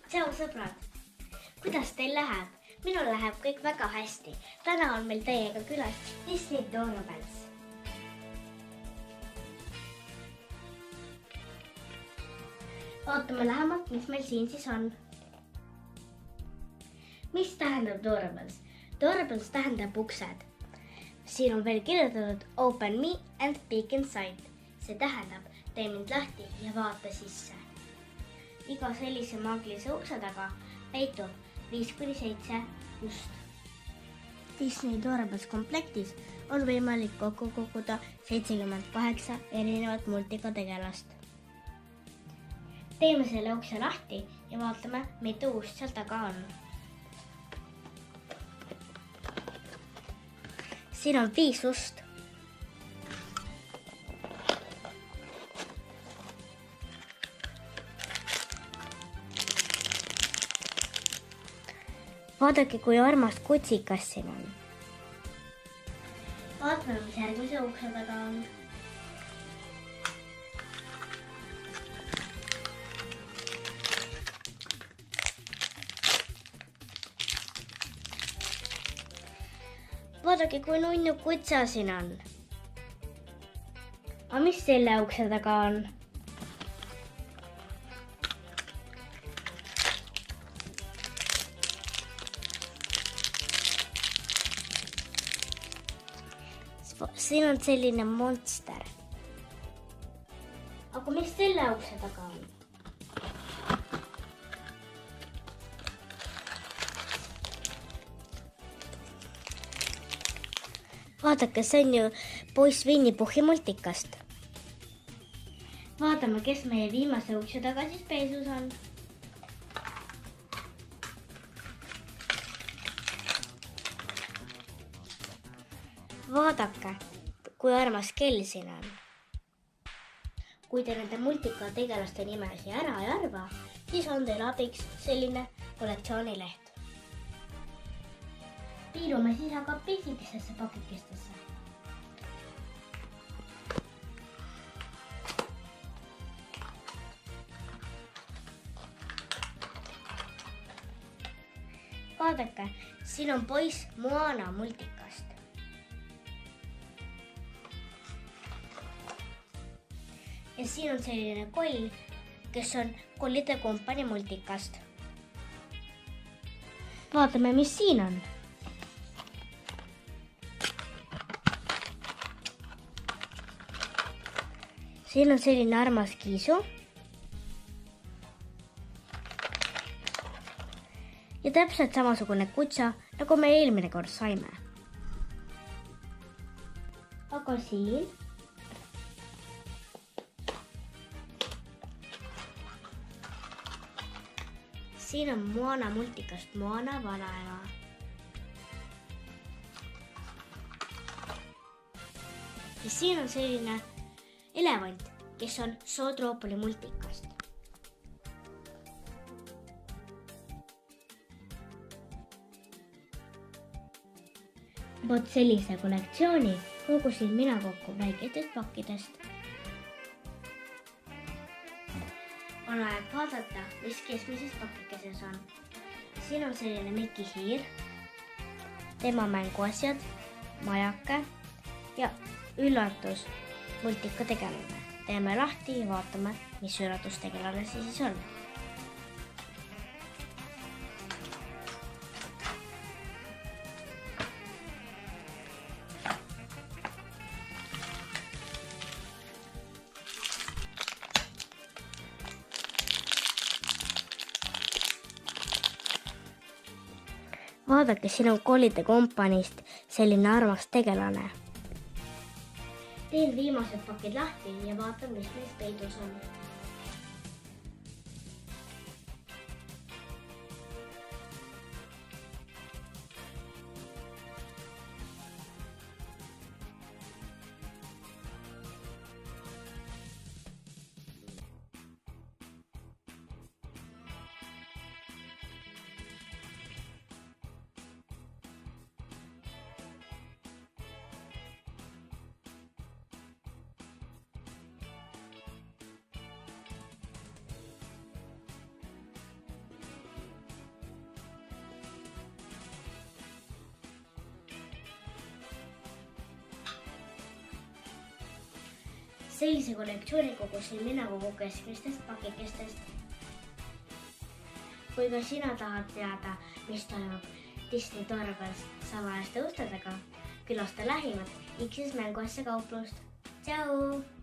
Tšau sõbrad! Kuidas teil läheb? Minul läheb kõik väga hästi. Täna on meil teiega külas Disney Doorbells. Vaatame lähemalt, mis meil siin siis on. Mis tähendab Doorbells? Doorbells tähendab uksed. Siin on veel kirjutatud Open me and peek inside. See tähendab, tee mind lahti ja vaata sisse. Iga sellise maagilise ukse taga peitub 5-7 ust. Disney Doorbells komplektis on võimalik kokku koguda 78 erinevat multikategelast. Teeme selle ukse lahti ja vaatame, mitu ust seal taga on. Siin on 5 ust. Vaadake, kui armas kutsikas siin on. Vaatame, mis järgmise ukse taga on. Vaadake, kui nunnu kutsa siin on. Aga mis selle ukse taga on? Siin on selline monster. Aga mis selle ukse taga on? Vaadake, see on ju poiss Winnie Puhhi multikast. Vaatame, kes meie viimase ukse taga siis peisus on. Vaadake, kui armas kell siin on. Kui te nende multikategelaste nimesi ära ei arva, siis on teil abiks selline kollektsioonileht. Piilume siis aga pisikesesse pakikestesse. Vaadake, siin on poiss Moana multikast. Ja siin on selline koll, kes on Kollide kompanii multikast. Vaatame, mis siin on. Siin on selline armas kiisu. Ja täpselt samasugune kutsa, nagu me eelmine kord saime. Aga siin on Moana multikast Moana vanaema. Ja siin on selline elevant, kes on Zootroopoli multikast. Vot sellise kollektsiooni kogusin mina kokku väikestest pakkidest. On aeg vaadata, mis keskmises pakikeses on. Siin on selline Mikki hiir, tema mänguasjad, majake ja üllatus multikategelane. Teeme lahti ja vaatame, mis üllatustegelane see siis on. Vaadake, siin on Kollide kompaniist selline armas tegelane. Teen viimased pakid lahti ja vaatan, mis neis peidus on. sellise kollektsiooni kogusin mina kogu keskmistest pakikestest. Kui ka sina tahad teada, mis toimub Disney Doorables salajaste ustedega, külasta lähimat X-is mänguasja kauplust. Tšau!